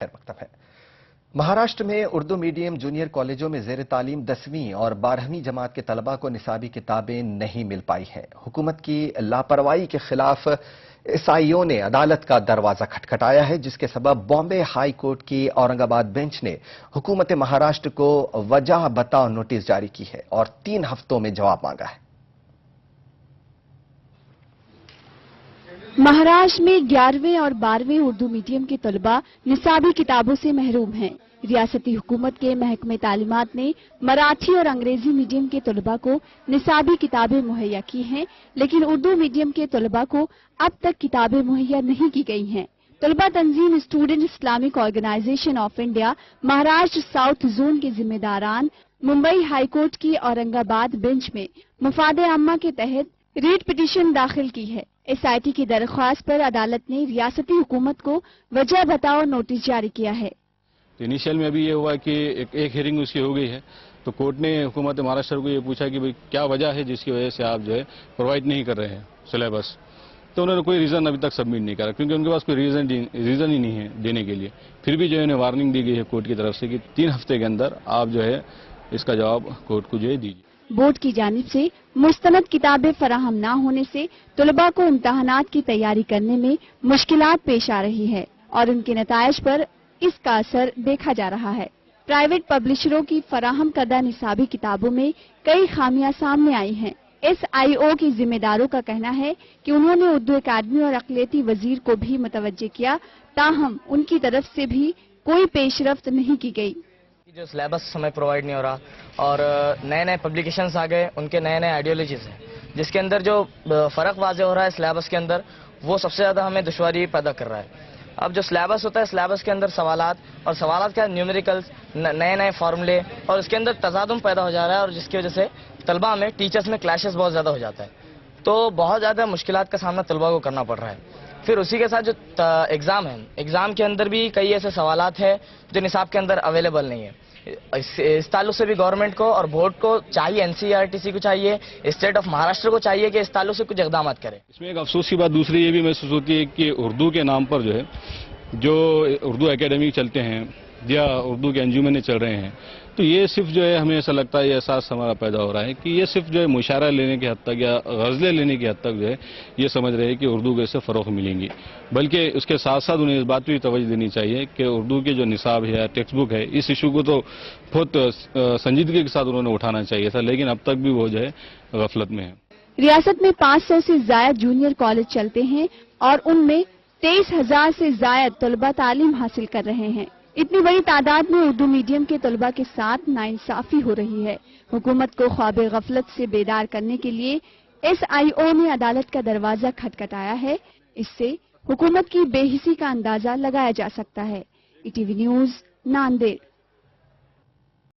مکتب ہے۔ مہاراشٹر میں اردو میڈیم جونیئر کالجوں میں زیر تعلیم 10ویں اور 12ویں جماعت کے طلباء کو نصابی کتابیں نہیں مل پائی ہیں۔ حکومت کی لاپرواہی کے خلاف عیسائیوں نے عدالت کا دروازہ کھٹکھٹایا ہے، جس کے سبب بامبے ہائی کورٹ کی اورنگ آباد بینچ نے حکومت مہاراشٹر کو وجہ بتاؤ نوٹس جاری کی ہے اور 3 ہفتوں میں جواب مانگا ہے۔ مہاراشٹر میں 11ویں اور 12ویں اردو میڈیم کے طلباء نصابی کتابوں سے محروم ہیں۔ ریاستی حکومت کے محکمہ تعلیمات نے مراٹھی اور انگریزی میڈیم کے طلباء کو نصابی کتابیں مہیا کی ہیں، لیکن اردو میڈیم کے طلباء کو اب تک کتابیں مہیا نہیں کی گئی ہیں۔ طلباء تنظیم student Islamic organisation of India Maharashtra south zone کے ذمہ داران ممبئی ہائی کورٹ کی اورنگ آباد بینچ میں مفاد عامہ کے تحت ریٹ پٹیشن داخل کی ہے۔ ایس آئی ٹی کی درخواست پر عدالت نے ریاستی حکومت کو وجہ بتاؤ نوٹس جاری کیا ہے۔ انیشیل میں ابھی یہ ہوا کہ ایک ہیئرنگ اس کی ہو گئی ہے، تو کورٹ نے حکومت مہاراشٹر کو یہ پوچھا کہ کیا وجہ ہے جس کی وجہ سے آپ پرووائڈ نہیں کر رہے ہیں سلیبس، تو انہوں نے کوئی ریزن ابھی تک سبمٹ نہیں کرا، کیونکہ ان کے پاس کوئی ریزن ہی نہیں ہے دینے کے لیے۔ پھر بھی انہیں وارننگ دی گئی ہے کورٹ کی طرف سے کہ 3 ہفتے کے اندر آپ اس کا جواب کورٹ کو دیجیے۔ بورڈ کی جانب سے مستند کتابیں فراہم نہ ہونے سے طلباء کو امتحانات کی تیاری کرنے میں مشکلات پیش آ رہی ہے اور ان کے نتائج پر اس کا اثر دیکھا جا رہا ہے۔ پرائیویٹ پبلشروں کی فراہم کردہ نصابی کتابوں میں کئی خامیاں سامنے آئی ہیں۔ ایس آئی او کے ذمہ داروں کا کہنا ہے کہ انہوں نے اردو اکیڈمی اور اقلیتی وزیر کو بھی متوجہ کیا، تاہم ان کی طرف سے بھی کوئی پیش رفت نہیں کی گئی۔ جو سلیبس ہمیں پرووائڈ نہیں ہو رہا اور نئے پبلیکیشنز آ گئے، ان کے نئے آئیڈیالوجیز ہیں، جس کے اندر جو فرق واضح ہو رہا ہے سلیبس کے اندر، وہ سب سے زیادہ ہمیں دشواری پیدا کر رہا ہے۔ اب جو سلیبس ہوتا ہے، سلیبس کے اندر سوالات کا نیومیریکلز، نئے فارمولے، اور اس کے اندر تصادم پیدا ہو جا رہا ہے، اور جس کی وجہ سے طلباء میں ٹیچرز میں کلیشز بہت زیادہ ہو جاتا ہے، تو بہت زیادہ مشکلات کا سامنا طلباء کو کرنا پڑ رہا ہے۔ پھر اسی کے ساتھ جو ایگزام ہے، ایگزام کے اندر بھی کئی ایسے سوالات ہیں جو نصاب کے اندر اویلیبل نہیں ہے۔ اس تعلق سے بھی گورنمنٹ کو اور بورڈ کو چاہیے، N C R T C کو چاہیے، اسٹیٹ آف مہاراشٹر کو چاہیے کہ اس تعلق سے کچھ اقدامات کرے۔ اس میں ایک افسوس کی بات دوسری یہ بھی محسوس ہوتی ہے کہ اردو کے نام پر جو اردو اکیڈمی چلتے ہیں یا اردو کے انجمنیں چل رہے ہیں، تو یہ صرف ہمیں ایسا لگتا ہے، یہ احساس ہمارا پیدا ہو رہا ہے کہ یہ صرف مشاعرہ لینے کے حد تک یا غزلیں لینے کے حد تک یہ سمجھ رہے ہیں کہ اردو کو اس سے فروغ ملیں گی، بلکہ اس کے ساتھ ساتھ انہیں اس بات پہ بھی توجہ دینی چاہیے کہ اردو کے جو نصاب ہے یا ٹیکسٹ بک ہے، اس ایشو کو تو بہت سنجیدگی کے ساتھ انہوں نے اٹھانا چاہیے تھا، لیکن اب تک بھی وہ غفلت میں ہے۔ ریاست میں 500 سے زائد جونیئر کالج چلتے ہیں اور ان میں 23,000 سے زائد طلباء تعلیم حاصل کر رہے ہیں۔ اتنی بڑی تعداد میں اردو میڈیم کے طلباء کے ساتھ ناانصافی ہو رہی ہے۔ حکومت کو خواب غفلت سے بیدار کرنے کے لیے ایس آئی او نے عدالت کا دروازہ کھٹکھٹایا ہے۔ اس سے حکومت کی بے حسی کا اندازہ لگایا جا سکتا ہے۔ E T V news, Nanded.